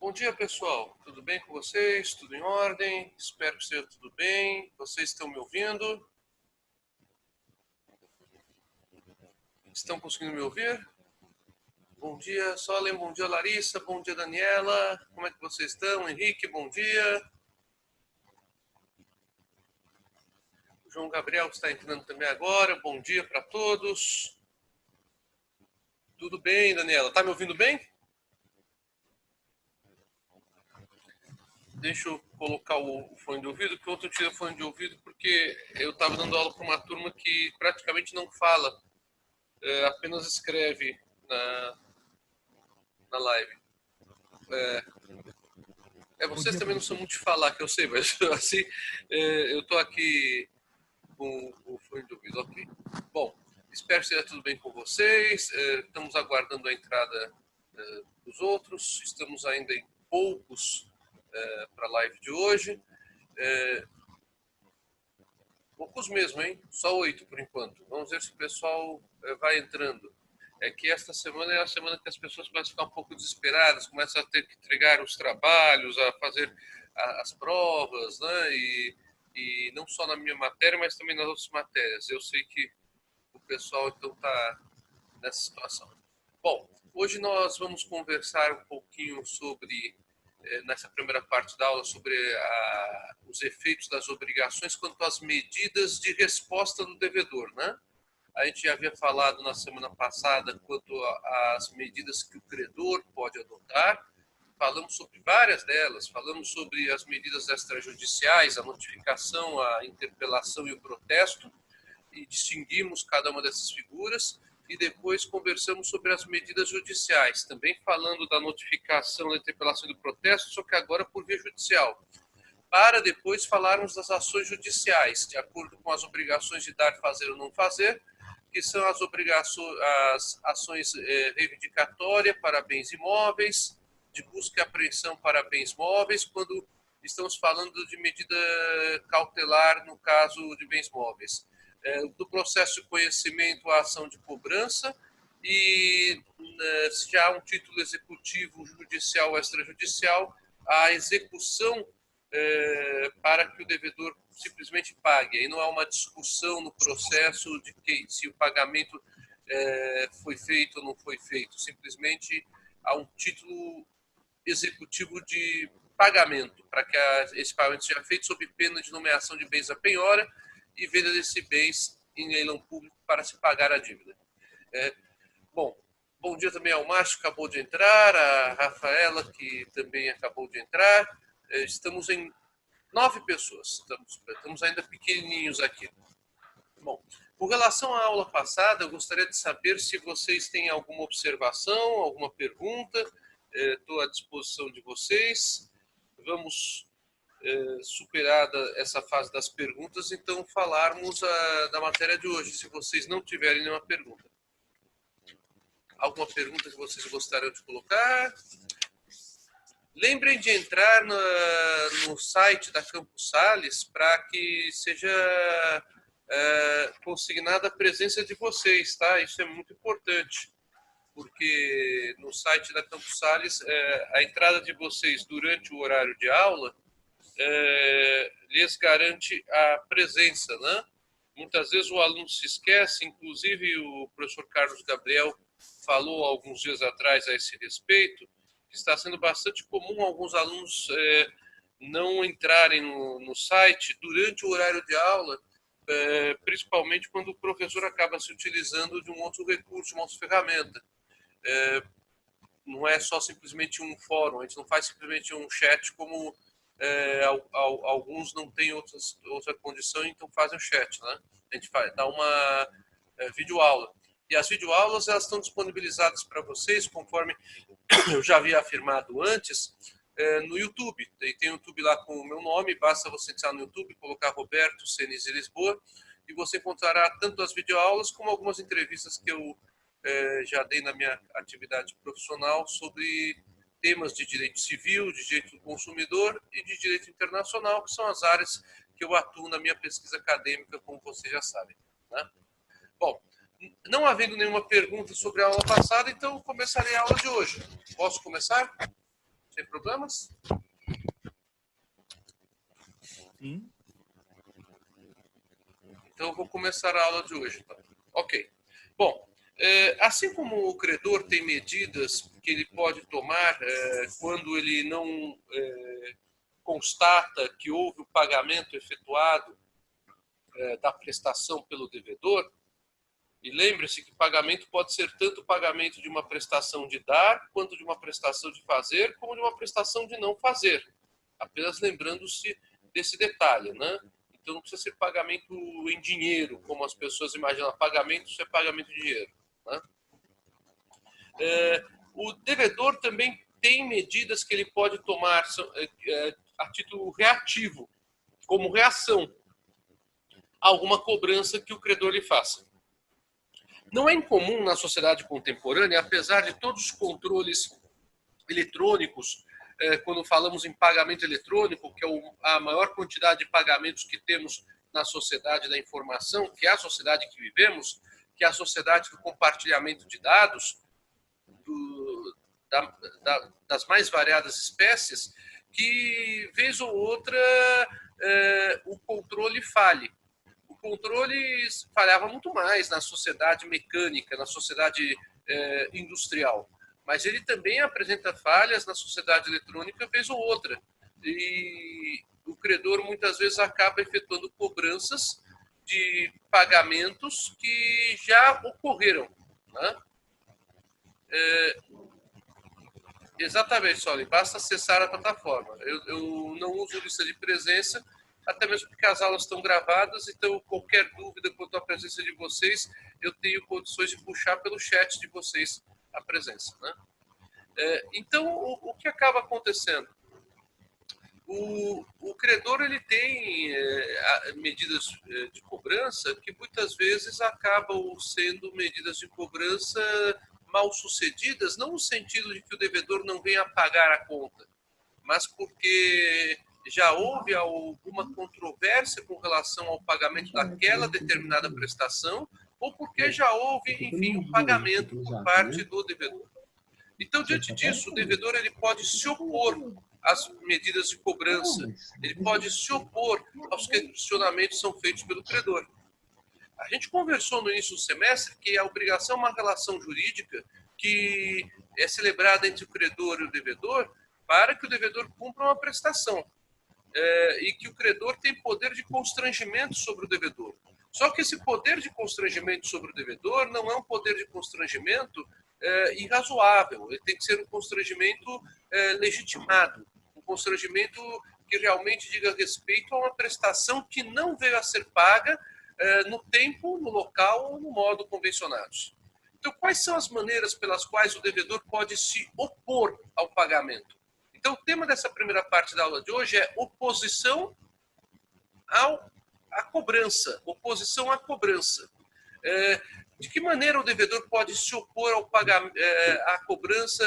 Bom dia, pessoal. Tudo bem com vocês? Tudo em ordem? Espero que esteja tudo bem. Vocês estão me ouvindo? Estão conseguindo me ouvir? Bom dia, Solem. Bom dia, Larissa. Bom dia, Daniela. Como é que vocês estão? Henrique, bom dia. O João Gabriel está entrando também agora. Bom dia para todos. Tudo bem, Daniela? Tá me ouvindo bem? Deixa eu colocar o fone de ouvido, que ontem eu tirei o fone de ouvido porque eu estava dando aula para uma turma que praticamente não fala, apenas escreve na live. Vocês também não são muito de falar, que eu sei, mas assim, eu estou aqui com o fone de ouvido, ok. Bom, espero que esteja tudo bem com vocês. Estamos aguardando a entrada dos outros. Estamos ainda em poucos para a live de hoje. Poucos mesmo, hein? Só 8 por enquanto. Vamos ver se o pessoal vai entrando. É que esta semana é a semana que as pessoas começam a ficar um pouco desesperadas, começam a ter que entregar os trabalhos, a fazer as provas, né? E não só na minha matéria, mas também nas outras matérias. Eu sei que o pessoal então está nessa situação. Bom, hoje nós vamos conversar um pouquinho sobre, nessa primeira parte da aula, sobre os efeitos das obrigações quanto às medidas de resposta do devedor, né? A gente já havia falado na semana passada quanto às medidas que o credor pode adotar. Falamos sobre várias delas, falamos sobre as medidas extrajudiciais, a notificação, a interpelação e o protesto, e distinguimos cada uma dessas figuras, e depois conversamos sobre as medidas judiciais, também falando da notificação, da interpelação e do protesto, só que agora por via judicial, para depois falarmos das ações judiciais, de acordo com as obrigações de dar, fazer ou não fazer, que são as obrigações, as ações reivindicatórias para bens imóveis, de busca e apreensão para bens móveis, quando estamos falando de medida cautelar no caso de bens móveis. Do processo de conhecimento à ação de cobrança, e se há um título executivo, judicial ou extrajudicial, a execução para que o devedor simplesmente pague. Aí não há uma discussão no processo de que se o pagamento foi feito ou não foi feito. Simplesmente há um título executivo de pagamento, para que esse pagamento seja feito sob pena de nomeação de bens à penhora e venda desses bens em leilão público para se pagar a dívida. Bom dia também ao Márcio, que acabou de entrar, a Rafaela, que também acabou de entrar. Estamos em 9 pessoas, estamos ainda pequenininhos aqui. Bom, com relação à aula passada, eu gostaria de saber se vocês têm alguma observação, alguma pergunta. Estou à disposição de vocês. Vamos, superada essa fase das perguntas, então falarmos da matéria de hoje, se vocês não tiverem nenhuma pergunta. Alguma pergunta que vocês gostariam de colocar? Lembrem de entrar no site da Campus Sales para que seja consignada a presença de vocês, tá? Isso é muito importante, porque no site da Campus Sales, a entrada de vocês durante o horário de aula lhes garante a presença, né? Muitas vezes o aluno se esquece, inclusive o professor Carlos Gabriel falou alguns dias atrás a esse respeito, que está sendo bastante comum alguns alunos não entrarem no site durante o horário de aula, principalmente quando o professor acaba se utilizando de um outro recurso, uma outra ferramenta. Não é só simplesmente um fórum, a gente não faz simplesmente um chat como alguns não têm outra condição, então fazem o chat, né? A gente dá uma videoaula. E as videoaulas, elas estão disponibilizadas para vocês, conforme eu já havia afirmado antes, no YouTube. Tem o YouTube lá com o meu nome, basta você entrar no YouTube, colocar Roberto Senise Lisboa, e você encontrará tanto as videoaulas como algumas entrevistas que eu já dei na minha atividade profissional sobre temas de direito civil, de direito do consumidor e de direito internacional, que são as áreas que eu atuo na minha pesquisa acadêmica, como vocês já sabem, né? Bom, não havendo nenhuma pergunta sobre a aula passada, então eu começarei a aula de hoje. Posso começar? Sem problemas? Sim. Então, eu vou começar a aula de hoje. Tá? Ok. Bom, assim como o credor tem medidas que ele pode tomar quando ele não constata que houve o pagamento efetuado da prestação pelo devedor, e lembre-se que pagamento pode ser tanto pagamento de uma prestação de dar, quanto de uma prestação de fazer, como de uma prestação de não fazer. Apenas lembrando-se desse detalhe, né? Então não precisa ser pagamento em dinheiro, como as pessoas imaginam. Pagamento, isso é pagamento em dinheiro. Né? O devedor também tem medidas que ele pode tomar a título reativo, como reação a alguma cobrança que o credor lhe faça. Não é incomum na sociedade contemporânea, apesar de todos os controles eletrônicos, quando falamos em pagamento eletrônico, que é a maior quantidade de pagamentos que temos na sociedade da informação, que é a sociedade que vivemos, que é a sociedade do compartilhamento de dados, das mais variadas espécies, que, vez ou outra, o controle falhe. O controle falhava muito mais na sociedade mecânica, na sociedade industrial. Mas ele também apresenta falhas na sociedade eletrônica, vez ou outra. E o credor muitas vezes acaba efetuando cobranças de pagamentos que já ocorreram. Né? Exatamente, Soli. Basta acessar a plataforma. Eu não uso lista de presença, até mesmo porque as aulas estão gravadas, então qualquer dúvida quanto à presença de vocês, eu tenho condições de puxar pelo chat de vocês a presença. Né? Então, o que acaba acontecendo? O credor ele tem medidas de cobrança que muitas vezes acabam sendo medidas de cobrança mal sucedidas, não no sentido de que o devedor não venha a pagar a conta, mas porque já houve alguma controvérsia com relação ao pagamento daquela determinada prestação, ou porque já houve, enfim, um pagamento por parte do devedor. Então, diante disso, o devedor ele pode se opor às medidas de cobrança, ele pode se opor aos questionamentos que são feitos pelo credor. A gente conversou no início do semestre que a obrigação é uma relação jurídica que é celebrada entre o credor e o devedor para que o devedor cumpra uma prestação e que o credor tem poder de constrangimento sobre o devedor. Só que esse poder de constrangimento sobre o devedor não é um poder de constrangimento irrazoável. Ele tem que ser um constrangimento legitimado, um constrangimento que realmente diga respeito a uma prestação que não veio a ser paga no tempo, no local ou no modo convencionados. Então, quais são as maneiras pelas quais o devedor pode se opor ao pagamento? Então, o tema dessa primeira parte da aula de hoje é oposição à cobrança. Oposição à cobrança. De que maneira o devedor pode se opor ao à cobrança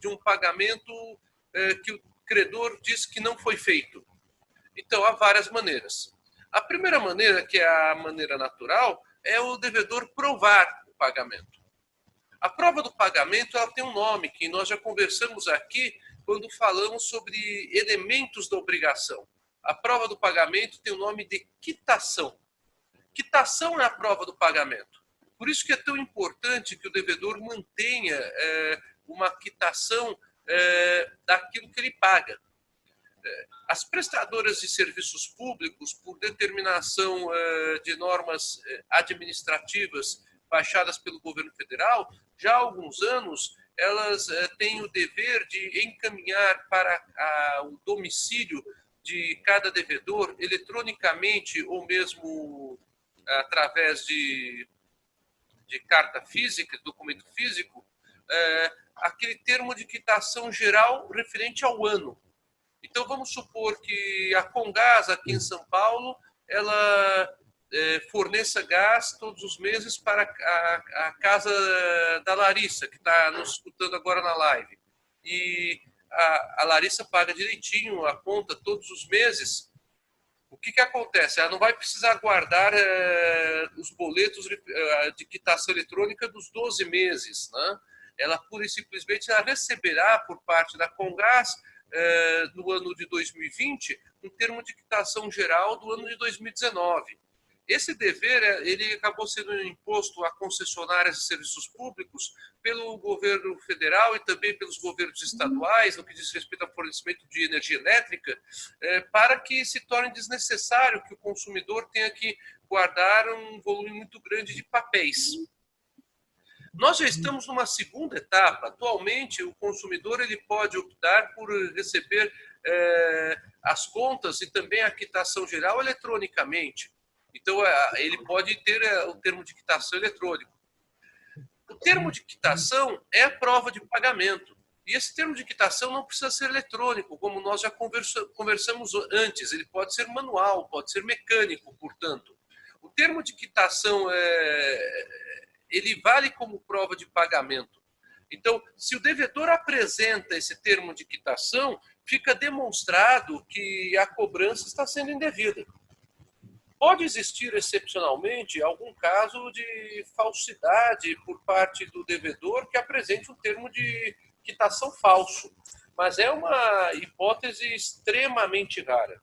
de um pagamento que o credor diz que não foi feito? Então, há várias maneiras. A primeira maneira, que é a maneira natural, é o devedor provar o pagamento. A prova do pagamento ela tem um nome, que nós já conversamos aqui quando falamos sobre elementos da obrigação. A prova do pagamento tem o nome de quitação. Quitação é a prova do pagamento. Por isso que é tão importante que o devedor mantenha uma quitação daquilo que ele paga. As prestadoras de serviços públicos, por determinação de normas administrativas baixadas pelo governo federal, já há alguns anos, elas têm o dever de encaminhar para o domicílio de cada devedor, eletronicamente ou mesmo através de carta física, documento físico, aquele termo de quitação geral referente ao ano. Então, vamos supor que a Comgás, aqui em São Paulo, ela forneça gás todos os meses para a casa da Larissa, que está nos escutando agora na live. E a Larissa paga direitinho a conta todos os meses. O que acontece? Ela não vai precisar guardar os boletos de quitação eletrônica dos 12 meses, né? ela pura e simplesmente ela receberá por parte da Comgás, no ano de 2020, um termo de quitação geral do ano de 2019. Esse dever ele acabou sendo imposto a concessionárias de serviços públicos pelo governo federal e também pelos governos estaduais, no que diz respeito ao fornecimento de energia elétrica, para que se torne desnecessário que o consumidor tenha que guardar um volume muito grande de papéis. Nós já estamos numa segunda etapa. Atualmente, o consumidor ele pode optar por receber as contas e também a quitação geral eletronicamente. Então, ele pode ter o termo de quitação eletrônico. O termo de quitação é a prova de pagamento. E esse termo de quitação não precisa ser eletrônico, como nós já conversamos antes. Ele pode ser manual, pode ser mecânico, portanto. O termo de quitação ele vale como prova de pagamento. Então, se o devedor apresenta esse termo de quitação, fica demonstrado que a cobrança está sendo indevida. Pode existir, excepcionalmente, algum caso de falsidade por parte do devedor que apresente um termo de quitação falso, mas é uma hipótese extremamente rara.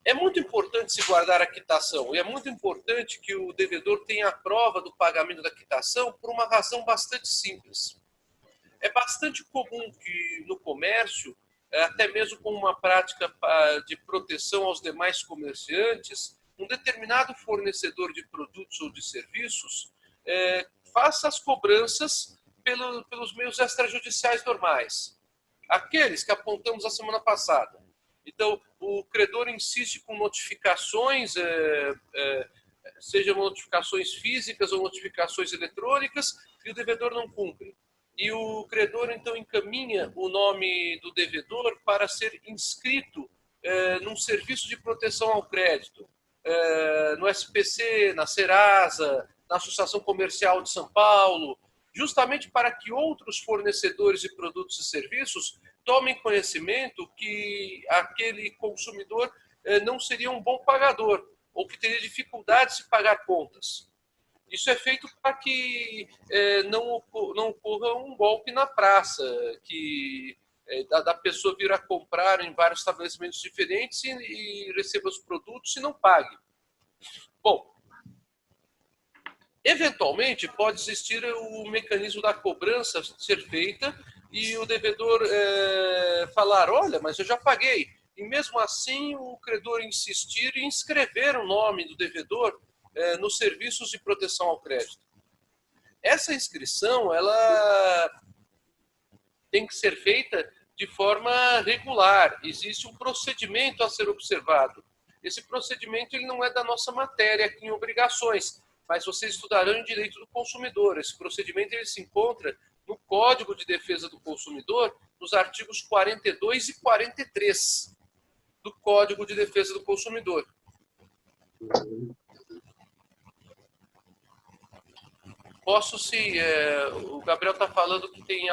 É muito importante se guardar a quitação e é muito importante que o devedor tenha a prova do pagamento da quitação por uma razão bastante simples. É bastante comum que no comércio, até mesmo com uma prática de proteção aos demais comerciantes, um determinado fornecedor de produtos ou de serviços faça as cobranças pelos meios extrajudiciais normais. Aqueles que apontamos a semana passada. Então, o credor insiste com notificações, sejam notificações físicas ou notificações eletrônicas, e o devedor não cumpre. E o credor, então, encaminha o nome do devedor para ser inscrito num serviço de proteção ao crédito, no SPC, na Serasa, na Associação Comercial de São Paulo, justamente para que outros fornecedores de produtos e serviços tomem conhecimento que aquele consumidor não seria um bom pagador ou que teria dificuldades de pagar contas. Isso é feito para que não ocorra um golpe na praça, que da pessoa vir a comprar em vários estabelecimentos diferentes e receba os produtos e não pague. Bom, eventualmente pode existir o mecanismo da cobrança ser feita e o devedor falar, olha, mas eu já paguei. E mesmo assim o credor insistir em inscrever o nome do devedor nos serviços de proteção ao crédito. Essa inscrição ela tem que ser feita de forma regular. Existe um procedimento a ser observado. Esse procedimento ele não é da nossa matéria aqui em obrigações, mas vocês estudarão em direito do consumidor. Esse procedimento ele se encontra no Código de Defesa do Consumidor, nos artigos 42 e 43 do Código de Defesa do Consumidor. Posso sim, o Gabriel está falando que tem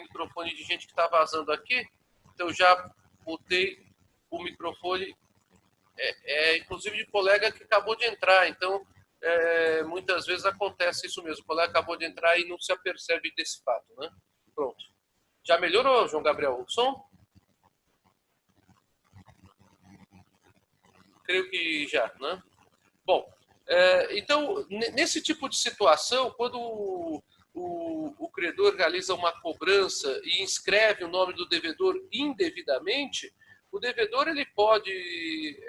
microfone de gente que está vazando aqui, então já botei o microfone, inclusive de colega que acabou de entrar, então muitas vezes acontece isso mesmo, o colega acabou de entrar e não se apercebe desse fato, né? Pronto. Já melhorou, João Gabriel, o som? Creio que já, né? Bom, então, nesse tipo de situação, quando o credor realiza uma cobrança e inscreve o nome do devedor indevidamente, o devedor ele pode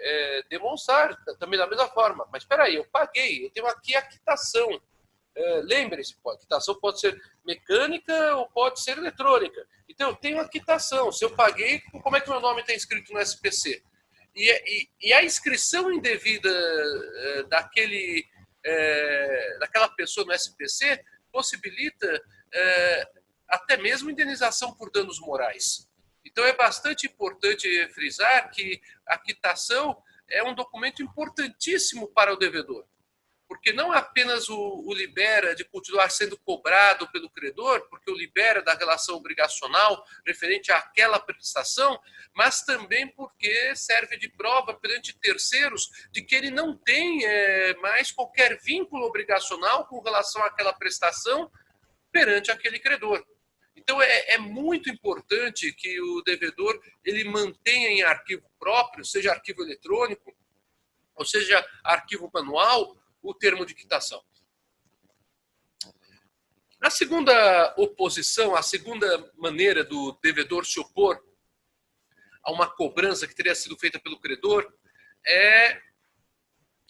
demonstrar também da mesma forma. Mas espera aí, eu paguei, eu tenho aqui a quitação. Lembre-se, a quitação pode ser mecânica ou pode ser eletrônica. Então, eu tenho a quitação. Se eu paguei, como é que meu nome está inscrito no SPC? E a inscrição indevida daquela pessoa no SPC possibilita até mesmo indenização por danos morais. Então é bastante importante frisar que a quitação é um documento importantíssimo para o devedor, porque não apenas o libera de continuar sendo cobrado pelo credor, porque o libera da relação obrigacional referente àquela prestação, mas também porque serve de prova perante terceiros de que ele não tem mais qualquer vínculo obrigacional com relação àquela prestação perante aquele credor. Então é muito importante que o devedor ele mantenha em arquivo próprio, seja arquivo eletrônico, ou seja arquivo manual, o termo de quitação. A segunda oposição, a segunda maneira do devedor se opor a uma cobrança que teria sido feita pelo credor é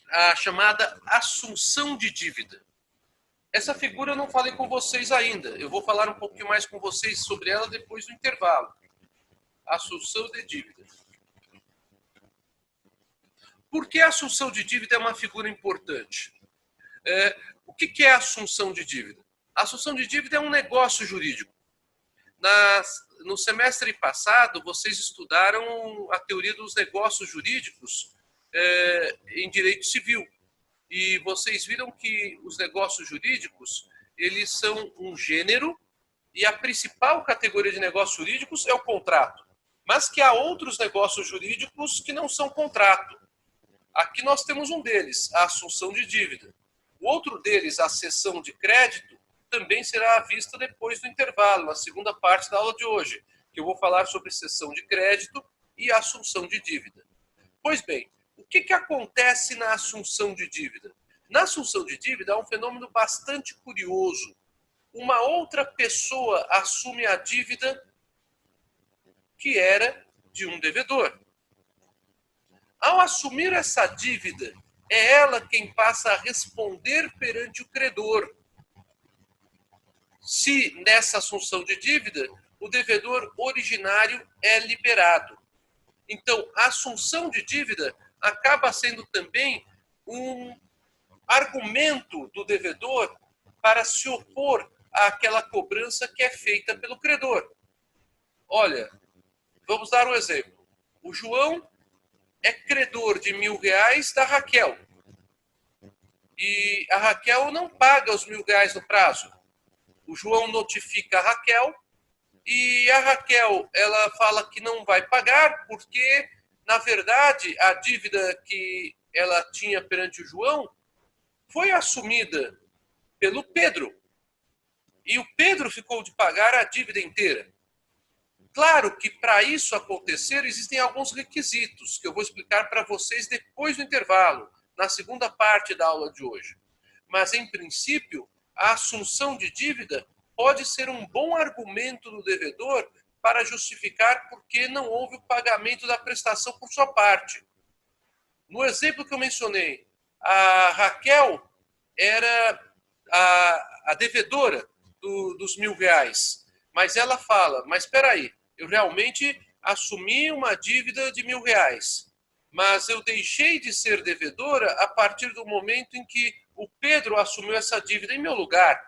a chamada assunção de dívida. Essa figura eu não falei com vocês ainda. Eu vou falar um pouquinho mais com vocês sobre ela depois do intervalo. Assunção de dívida. Por que a assunção de dívida é uma figura importante? O que é a assunção de dívida? A assunção de dívida é um negócio jurídico. No semestre passado, vocês estudaram a teoria dos negócios jurídicos em direito civil. E vocês viram que os negócios jurídicos, eles são um gênero e a principal categoria de negócios jurídicos é o contrato. Mas que há outros negócios jurídicos que não são contrato. Aqui nós temos um deles, a assunção de dívida. O outro deles, a cessão de crédito, também será vista depois do intervalo, na segunda parte da aula de hoje, que eu vou falar sobre cessão de crédito e assunção de dívida. Pois bem, o que acontece na assunção de dívida? Na assunção de dívida há um fenômeno bastante curioso. Uma outra pessoa assume a dívida que era de um devedor. Ao assumir essa dívida, é ela quem passa a responder perante o credor. Se nessa assunção de dívida, o devedor originário é liberado. Então, a assunção de dívida acaba sendo também um argumento do devedor para se opor àquela cobrança que é feita pelo credor. Olha, vamos dar um exemplo. O João é credor de R$1.000 da Raquel. E a Raquel não paga os R$1.000 no prazo. O João notifica a Raquel e a Raquel ela fala que não vai pagar porque, na verdade, a dívida que ela tinha perante o João foi assumida pelo Pedro. E o Pedro ficou de pagar a dívida inteira. Claro que para isso acontecer existem alguns requisitos que eu vou explicar para vocês depois do intervalo, na segunda parte da aula de hoje. Mas, em princípio, a assunção de dívida pode ser um bom argumento do devedor para justificar por que não houve o pagamento da prestação por sua parte. No exemplo que eu mencionei, a Raquel era a devedora dos R$1.000, mas ela fala, mas espera aí, eu realmente assumi uma dívida de R$1.000, mas eu deixei de ser devedora a partir do momento em que o Pedro assumiu essa dívida em meu lugar.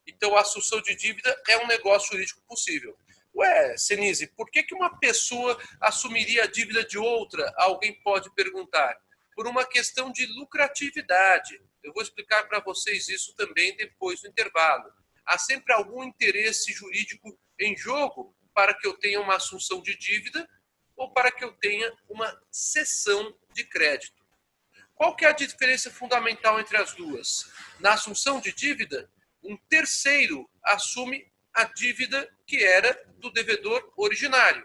Então, a assunção de dívida é um negócio jurídico possível. Ué, Senise, por que uma pessoa assumiria a dívida de outra? Alguém pode perguntar. Por uma questão de lucratividade. Eu vou explicar para vocês isso também depois do intervalo. Há sempre algum interesse jurídico em jogo para que eu tenha uma assunção de dívida ou para que eu tenha uma cessão de crédito. Qual que é a diferença fundamental entre as duas? Na assunção de dívida, um terceiro assume a dívida que era do devedor originário.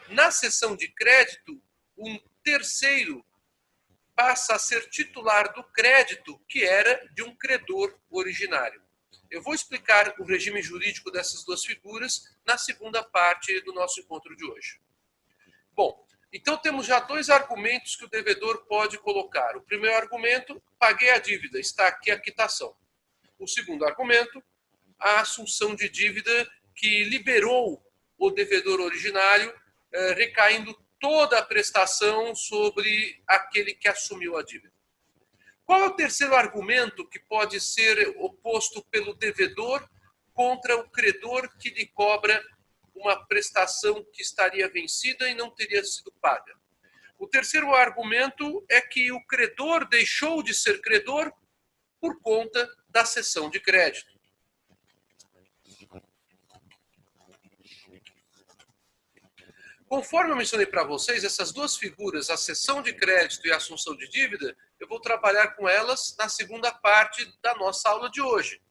Na cessão de crédito, um terceiro passa a ser titular do crédito que era de um credor originário. Eu vou explicar o regime jurídico dessas duas figuras na segunda parte do nosso encontro de hoje. Bom, então temos já dois argumentos que o devedor pode colocar. O primeiro argumento, paguei a dívida, está aqui a quitação. O segundo argumento, a assunção de dívida que liberou o devedor originário, recaindo toda a prestação sobre aquele que assumiu a dívida. Qual é o terceiro argumento que pode ser oposto pelo devedor contra o credor que lhe cobra uma prestação que estaria vencida e não teria sido paga? O terceiro argumento é que o credor deixou de ser credor por conta da cessão de crédito. Conforme eu mencionei para vocês, essas duas figuras, a cessão de crédito e a assunção de dívida, eu vou trabalhar com elas na segunda parte da nossa aula de hoje.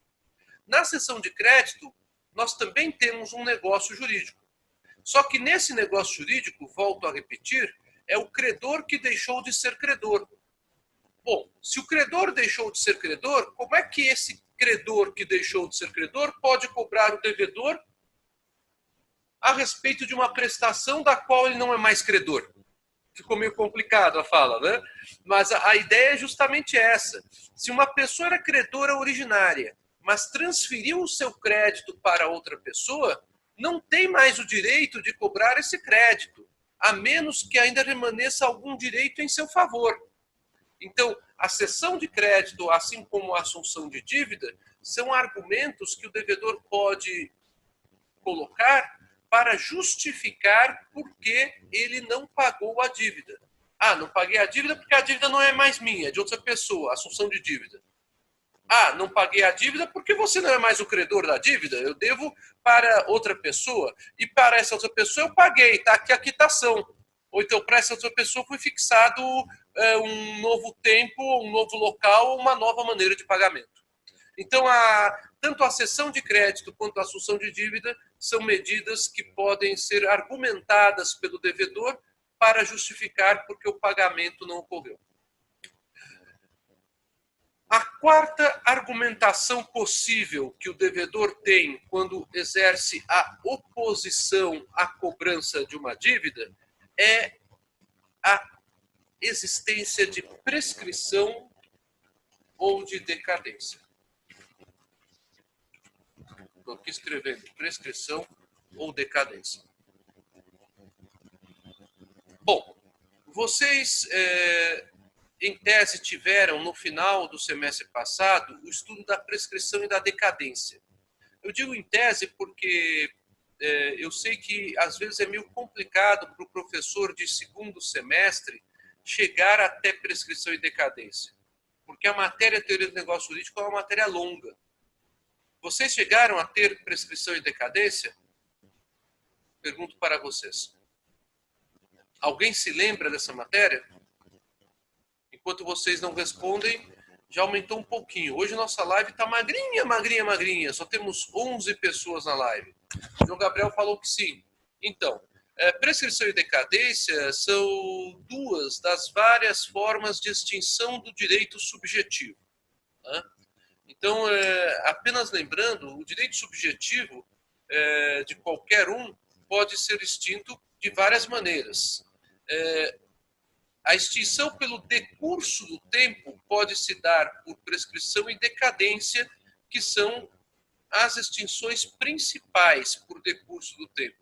Na cessão de crédito, nós também temos um negócio jurídico. Só que nesse negócio jurídico, volto a repetir, é o credor que deixou de ser credor. Bom, se o credor deixou de ser credor, como é que esse credor que deixou de ser credor pode cobrar o devedor a respeito de uma prestação da qual ele não é mais credor? Ficou meio complicado a fala, né? Mas a ideia é justamente essa. Se uma pessoa era credora originária, mas transferiu o seu crédito para outra pessoa, não tem mais o direito de cobrar esse crédito, a menos que ainda permaneça algum direito em seu favor. Então, a cessão de crédito, assim como a assunção de dívida, são argumentos que o devedor pode colocar para justificar por que ele não pagou a dívida. Ah, não paguei a dívida porque a dívida não é mais minha, é de outra pessoa, assunção de dívida. Ah, não paguei a dívida porque você não é mais o credor da dívida, eu devo para outra pessoa, e para essa outra pessoa eu paguei, está aqui a quitação. Ou então para essa outra pessoa foi fixado um novo tempo, um novo local, uma nova maneira de pagamento. Então, tanto a cessão de crédito quanto a assunção de dívida são medidas que podem ser argumentadas pelo devedor para justificar porque o pagamento não ocorreu. A quarta argumentação possível que o devedor tem quando exerce a oposição à cobrança de uma dívida é a existência de prescrição ou de decadência. Estou aqui escrevendo prescrição ou decadência. Bom, vocês, em tese, tiveram no final do semestre passado o estudo da prescrição e da decadência. Eu digo em tese porque eu sei que às vezes é meio complicado para o professor de segundo semestre chegar até prescrição e decadência, porque a matéria teoria do negócio jurídico é uma matéria longa. Vocês chegaram a ter prescrição e decadência? Pergunto para vocês. Alguém se lembra dessa matéria? Enquanto vocês não respondem, já aumentou um pouquinho. Hoje nossa live está magrinha, magrinha, magrinha. Só temos 11 pessoas na live. O João Gabriel falou que sim. Então, prescrição e decadência são duas das várias formas de extinção do direito subjetivo. Né? Então, apenas lembrando, o direito subjetivo de qualquer um pode ser extinto de várias maneiras. A extinção pelo decurso do tempo pode se dar por prescrição e decadência, que são as extinções principais por decurso do tempo.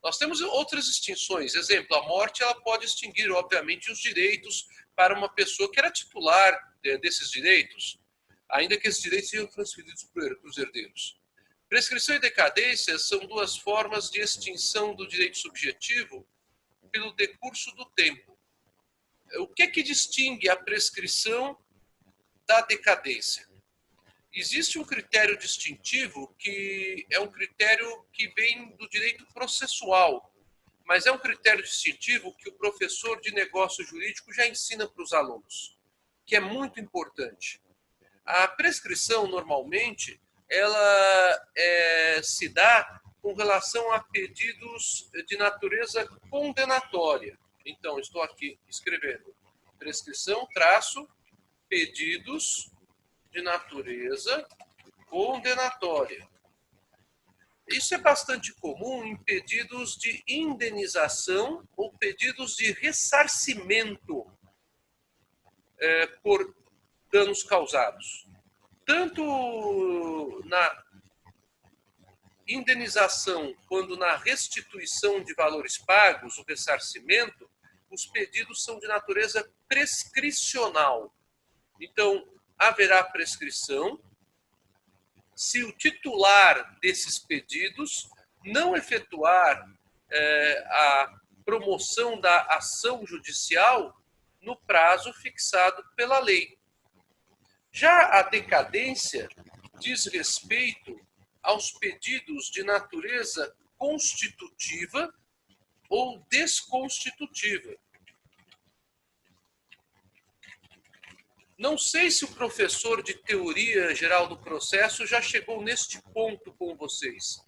Nós temos outras extinções. Exemplo, a morte ela pode extinguir, obviamente, os direitos para uma pessoa que era titular desses direitos, ainda que esses direitos sejam transferidos para os herdeiros. Prescrição e decadência são duas formas de extinção do direito subjetivo pelo decurso do tempo. O que é que distingue a prescrição da decadência? Existe um critério distintivo que é um critério que vem do direito processual, mas é um critério distintivo que o professor de negócio jurídico já ensina para os alunos, que é muito importante. A prescrição, normalmente, ela se dá com relação a pedidos de natureza condenatória. Então, estou aqui escrevendo prescrição, traço, pedidos de natureza condenatória. Isso é bastante comum em pedidos de indenização ou pedidos de ressarcimento por danos causados. Tanto na indenização quanto na restituição de valores pagos, o ressarcimento, os pedidos são de natureza prescricional. Então, haverá prescrição se o titular desses pedidos não efetuar a promoção da ação judicial no prazo fixado pela lei. Já a decadência diz respeito aos pedidos de natureza constitutiva ou desconstitutiva. Não sei se o professor de teoria geral do processo já chegou neste ponto com vocês,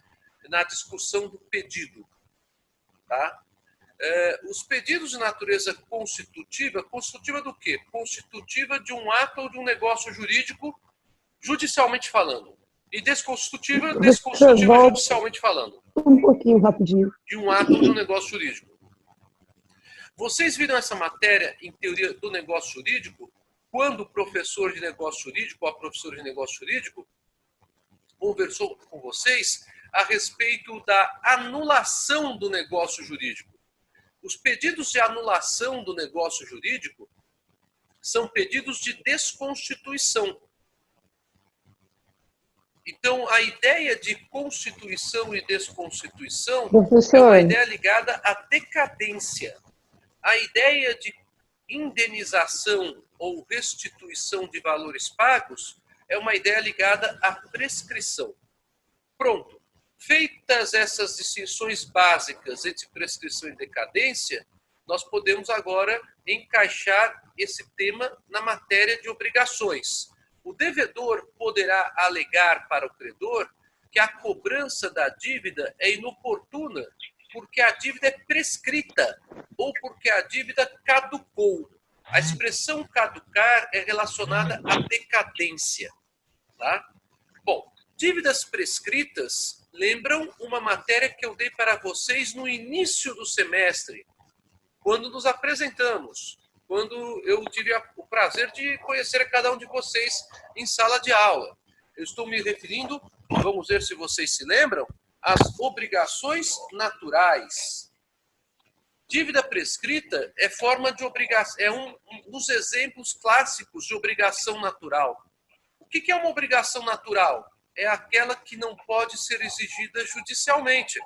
na discussão do pedido. Tá? Os pedidos de natureza constitutiva, constitutiva do quê? Constitutiva de um ato ou de um negócio jurídico, judicialmente falando. E desconstitutiva judicialmente falando. Um pouquinho rapidinho. De um ato ou de um negócio jurídico. Vocês viram essa matéria em teoria do negócio jurídico, quando o professor de negócio jurídico, ou a professora de negócio jurídico, conversou com vocês a respeito da anulação do negócio jurídico. Os pedidos de anulação do negócio jurídico são pedidos de desconstituição. Então, a ideia de constituição e desconstituição é uma ideia ligada à decadência. A ideia de indenização ou restituição de valores pagos é uma ideia ligada à prescrição. Pronto. Feitas essas distinções básicas entre prescrição e decadência, nós podemos agora encaixar esse tema na matéria de obrigações. O devedor poderá alegar para o credor que a cobrança da dívida é inoportuna porque a dívida é prescrita ou porque a dívida caducou. A expressão caducar é relacionada à decadência. Tá? Bom, dívidas prescritas lembram uma matéria que eu dei para vocês no início do semestre, quando nos apresentamos, quando eu tive o prazer de conhecer a cada um de vocês em sala de aula. Eu estou me referindo, vamos ver se vocês se lembram, às obrigações naturais. Dívida prescrita é forma de obrigação, é um dos exemplos clássicos de obrigação natural. O que é uma obrigação natural? É aquela que não pode ser exigida judicialmente.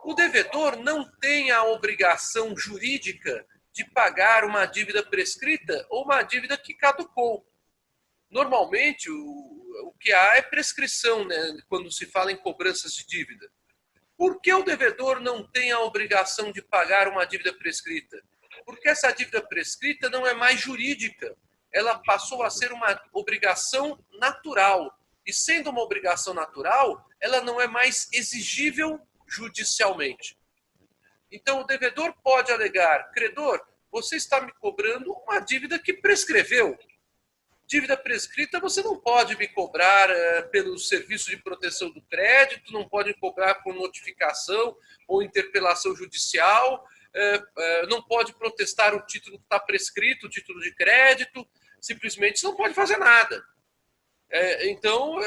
O devedor não tem a obrigação jurídica de pagar uma dívida prescrita ou uma dívida que caducou. Normalmente, o que há é prescrição, né, quando se fala em cobranças de dívida. Por que o devedor não tem a obrigação de pagar uma dívida prescrita? Porque essa dívida prescrita não é mais jurídica. Ela passou a ser uma obrigação natural. E sendo uma obrigação natural, ela não é mais exigível judicialmente. Então, o devedor pode alegar: credor, você está me cobrando uma dívida que prescreveu. Dívida prescrita você não pode me cobrar pelo serviço de proteção do crédito, não pode me cobrar por notificação ou interpelação judicial, não pode protestar o título que está prescrito, o título de crédito, simplesmente não pode fazer nada. Então,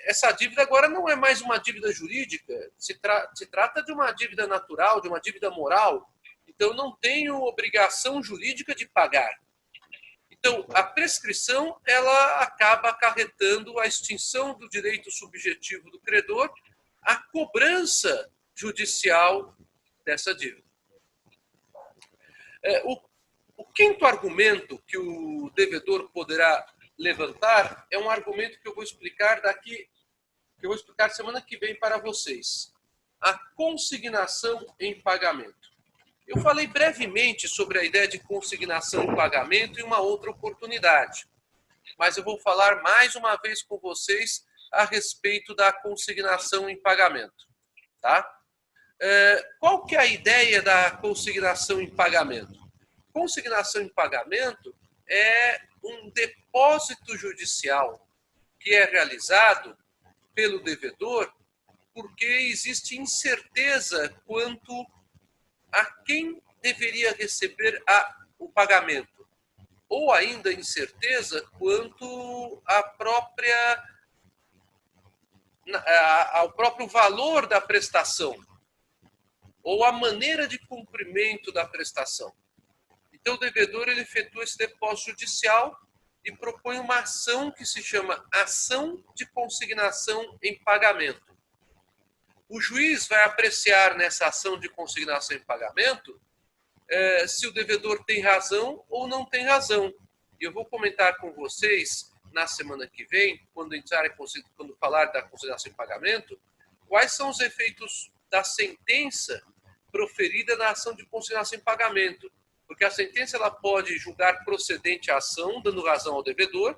essa dívida agora não é mais uma dívida jurídica, se trata de uma dívida natural, de uma dívida moral. Então, eu não tenho obrigação jurídica de pagar. Então, a prescrição ela acaba acarretando a extinção do direito subjetivo do credor, a cobrança judicial dessa dívida. O quinto argumento que o devedor poderá levantar é um argumento que eu vou explicar semana que vem para vocês. A consignação em pagamento. Eu falei brevemente sobre a ideia de consignação em pagamento em uma outra oportunidade, mas eu vou falar mais uma vez com vocês a respeito da consignação em pagamento. Tá? Qual que é a ideia da consignação em pagamento? Consignação em pagamento é um depósito judicial que é realizado pelo devedor porque existe incerteza quanto a quem deveria receber o pagamento, ou ainda incerteza quanto ao próprio valor da prestação, ou a maneira de cumprimento da prestação. Então, o devedor ele efetua esse depósito judicial e propõe uma ação que se chama ação de consignação em pagamento. O juiz vai apreciar nessa ação de consignação em pagamento se o devedor tem razão ou não tem razão. E eu vou comentar com vocês na semana que vem, quando falar da consignação em pagamento, quais são os efeitos da sentença proferida na ação de consignação em pagamento. Porque a sentença ela pode julgar procedente a ação, dando razão ao devedor,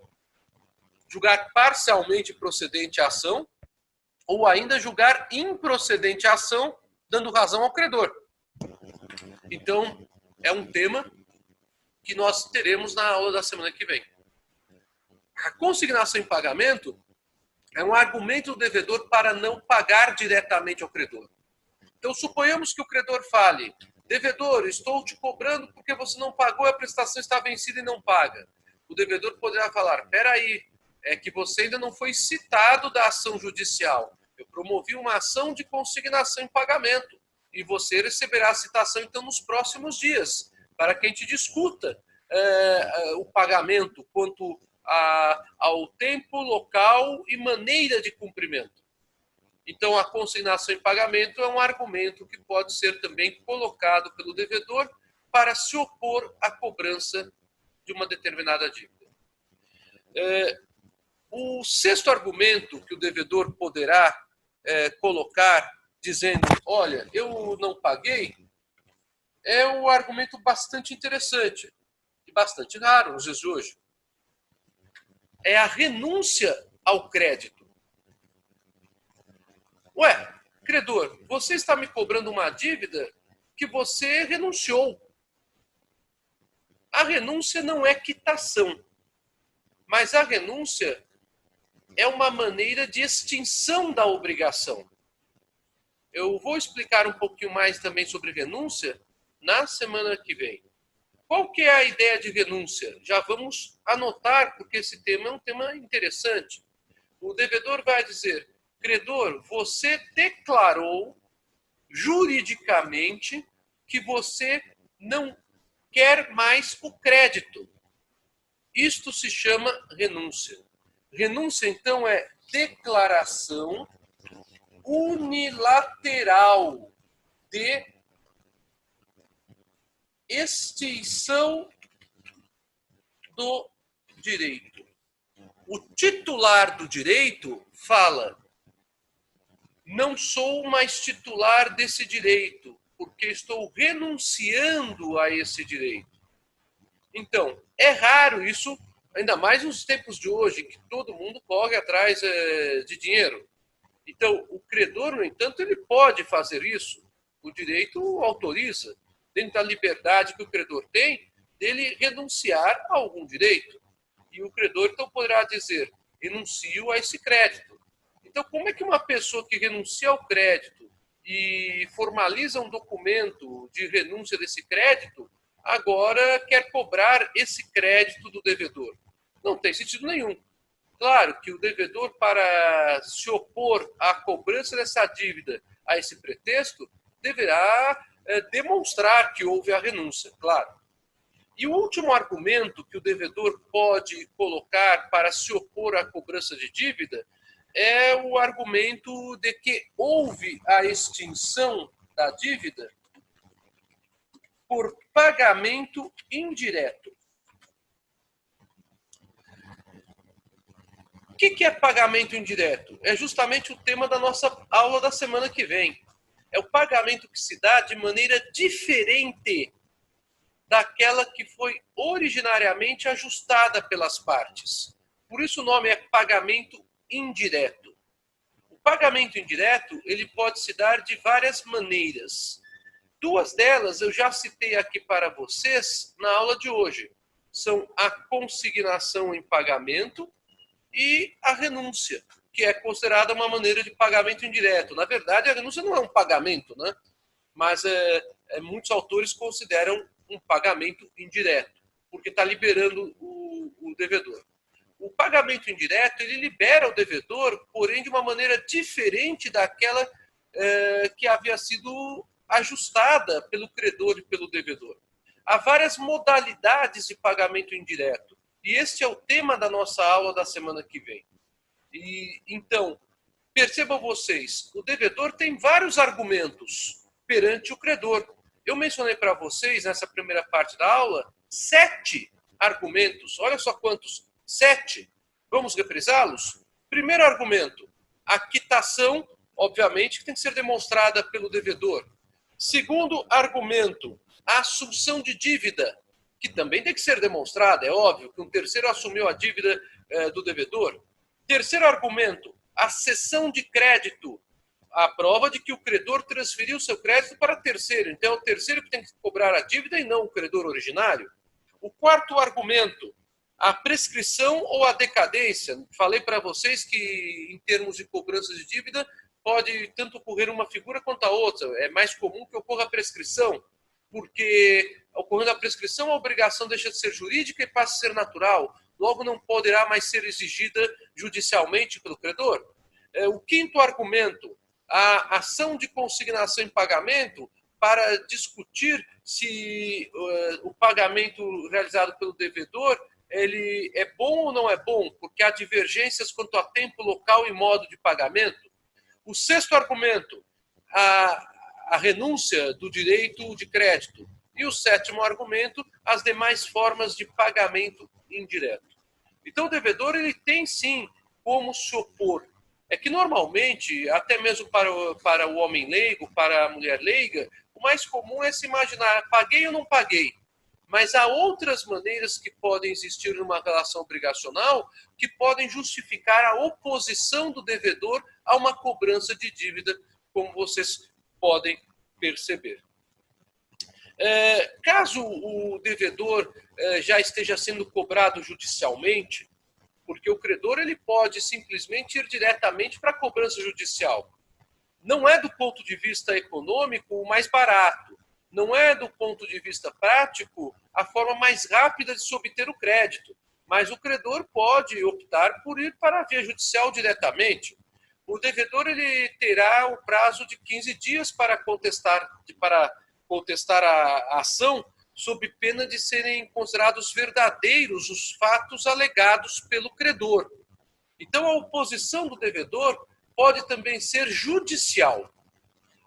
julgar parcialmente procedente a ação, ou ainda julgar improcedente a ação, dando razão ao credor. Então, é um tema que nós teremos na aula da semana que vem. A consignação em pagamento é um argumento do devedor para não pagar diretamente ao credor. Então, suponhamos que o credor fale: devedor, estou te cobrando porque você não pagou, a prestação está vencida e não paga. O devedor poderá falar: espera aí, é que você ainda não foi citado da ação judicial. Eu promovi uma ação de consignação em pagamento e você receberá a citação então nos próximos dias, para que a gente discuta o pagamento quanto ao tempo, local e maneira de cumprimento. Então, a consignação em pagamento é um argumento que pode ser também colocado pelo devedor para se opor à cobrança de uma determinada dívida. O sexto argumento que o devedor poderá colocar, dizendo: olha, eu não paguei, é um argumento bastante interessante e bastante raro nos dias de hoje. É a renúncia ao crédito. Ué, credor, você está me cobrando uma dívida que você renunciou. A renúncia não é quitação, mas a renúncia é uma maneira de extinção da obrigação. Eu vou explicar um pouquinho mais também sobre renúncia na semana que vem. Qual que é a ideia de renúncia? Já vamos anotar, porque esse tema é um tema interessante. O devedor vai dizer: credor, você declarou juridicamente que você não quer mais o crédito. Isto se chama renúncia. Renúncia, então, é declaração unilateral de extinção do direito. O titular do direito fala: não sou mais titular desse direito, porque estou renunciando a esse direito. Então, é raro isso, ainda mais nos tempos de hoje, que todo mundo corre atrás de dinheiro. Então, o credor, no entanto, ele pode fazer isso. O direito autoriza, dentro da liberdade que o credor tem, dele renunciar a algum direito. E o credor, então, poderá dizer: renuncio a esse crédito. Então, como é que uma pessoa que renuncia ao crédito e formaliza um documento de renúncia desse crédito, agora quer cobrar esse crédito do devedor? Não tem sentido nenhum. Claro que o devedor, para se opor à cobrança dessa dívida a esse pretexto, deverá demonstrar que houve a renúncia, claro. E o último argumento que o devedor pode colocar para se opor à cobrança de dívida é o argumento de que houve a extinção da dívida por pagamento indireto. O que é pagamento indireto? É justamente o tema da nossa aula da semana que vem. É o pagamento que se dá de maneira diferente daquela que foi originariamente ajustada pelas partes. Por isso o nome é pagamento indireto. O pagamento indireto, ele pode se dar de várias maneiras. Duas delas eu já citei aqui para vocês na aula de hoje. São a consignação em pagamento e a renúncia, que é considerada uma maneira de pagamento indireto. Na verdade, a renúncia não é um pagamento, né? Mas muitos autores consideram um pagamento indireto, porque está liberando o devedor. O pagamento indireto, ele libera o devedor, porém de uma maneira diferente daquela que havia sido ajustada pelo credor e pelo devedor. Há várias modalidades de pagamento indireto, e este é o tema da nossa aula da semana que vem. E então, percebam vocês, o devedor tem vários argumentos perante o credor. Eu mencionei para vocês, nessa primeira parte da aula, 7 argumentos. Olha só quantos, 7. Vamos reprisá-los? Primeiro argumento, a quitação, obviamente, que tem que ser demonstrada pelo devedor. Segundo argumento, a assunção de dívida, que também tem que ser demonstrada, é óbvio, que um terceiro assumiu a dívida do devedor. Terceiro argumento, a cessão de crédito, a prova de que o credor transferiu seu crédito para terceiro. Então, é o terceiro que tem que cobrar a dívida e não o credor originário. O quarto argumento, a prescrição ou a decadência. Falei para vocês que, em termos de cobrança de dívida, pode tanto ocorrer uma figura quanto a outra. É mais comum que ocorra a prescrição, porque, ocorrendo a prescrição, a obrigação deixa de ser jurídica e passa a ser natural. Logo, não poderá mais ser exigida judicialmente pelo credor. O quinto argumento, a ação de consignação em pagamento para discutir se o pagamento realizado pelo devedor ele é bom ou não é bom, porque há divergências quanto a tempo, local e modo de pagamento. O sexto argumento, a renúncia do direito de crédito. E o sétimo argumento, as demais formas de pagamento indireto. Então, o devedor ele tem, sim, como se opor. É que, normalmente, até mesmo para o homem leigo, para a mulher leiga, o mais comum é se imaginar, paguei ou não paguei. Mas há outras maneiras que podem existir numa relação obrigacional que podem justificar a oposição do devedor a uma cobrança de dívida, como vocês podem perceber. Caso o devedor já esteja sendo cobrado judicialmente, porque o credor ele pode simplesmente ir diretamente para a cobrança judicial. Não é do ponto de vista econômico o mais barato, não é do ponto de vista prático a forma mais rápida de se obter o crédito, mas o credor pode optar por ir para a via judicial diretamente. O devedor ele terá o prazo de 15 dias para contestar a ação, sob pena de serem considerados verdadeiros os fatos alegados pelo credor. Então, a oposição do devedor pode também ser judicial.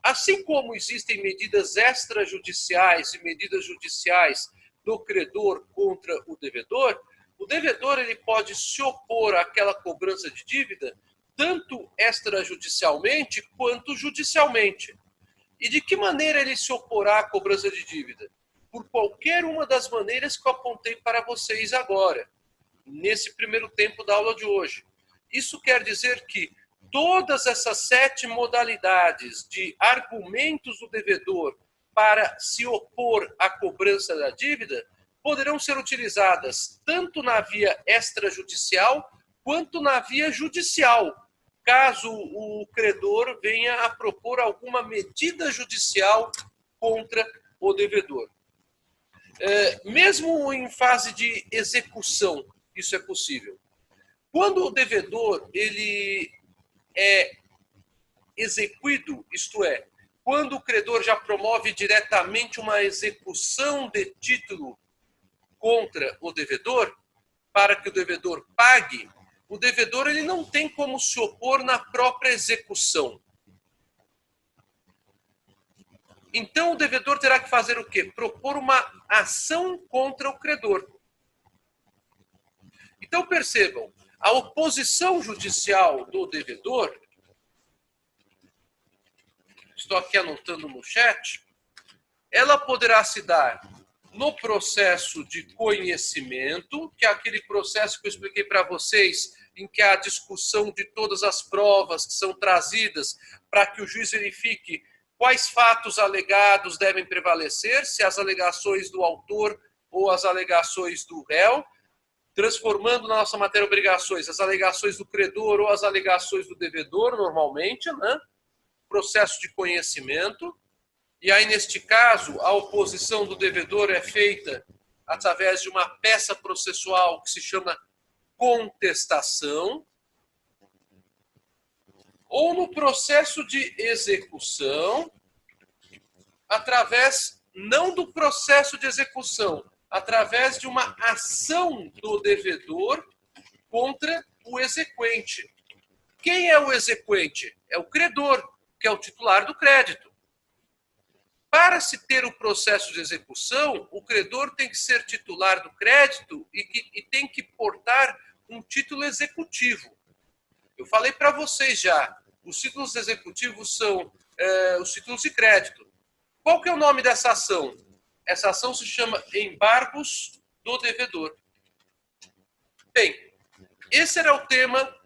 Assim como existem medidas extrajudiciais e medidas judiciais do credor contra o devedor ele pode se opor àquela cobrança de dívida tanto extrajudicialmente quanto judicialmente. E de que maneira ele se oporá à cobrança de dívida? Por qualquer uma das maneiras que eu apontei para vocês agora, nesse primeiro tempo da aula de hoje. Isso quer dizer que todas essas 7 modalidades de argumentos do devedor para se opor à cobrança da dívida poderão ser utilizadas tanto na via extrajudicial quanto na via judicial, caso o credor venha a propor alguma medida judicial contra o devedor. Mesmo em fase de execução, isso é possível. Quando o devedor ele é exequido, isto é, quando o credor já promove diretamente uma execução de título contra o devedor, para que o devedor pague, o devedor ele não tem como se opor na própria execução. Então, o devedor terá que fazer o quê? Propor uma ação contra o credor. Então, percebam, a oposição judicial do devedor, estou aqui anotando no chat, ela poderá se dar no processo de conhecimento, que é aquele processo que eu expliquei para vocês, em que há a discussão de todas as provas que são trazidas para que o juiz verifique quais fatos alegados devem prevalecer, se as alegações do autor ou as alegações do réu, transformando na nossa matéria obrigações as alegações do credor ou as alegações do devedor, normalmente, né? Processo de conhecimento. E aí, neste caso, a oposição do devedor é feita através de uma peça processual que se chama contestação, ou no processo de execução, através, não do processo de execução, através de uma ação do devedor contra o exequente. Quem é o exequente? É o credor, que é o titular do crédito. Para se ter o processo de execução, o credor tem que ser titular do crédito e tem que portar um título executivo. Eu falei para vocês já, os títulos executivos são os títulos de crédito. Qual que é o nome dessa ação? Essa ação se chama embargos do devedor. Bem, esse era o tema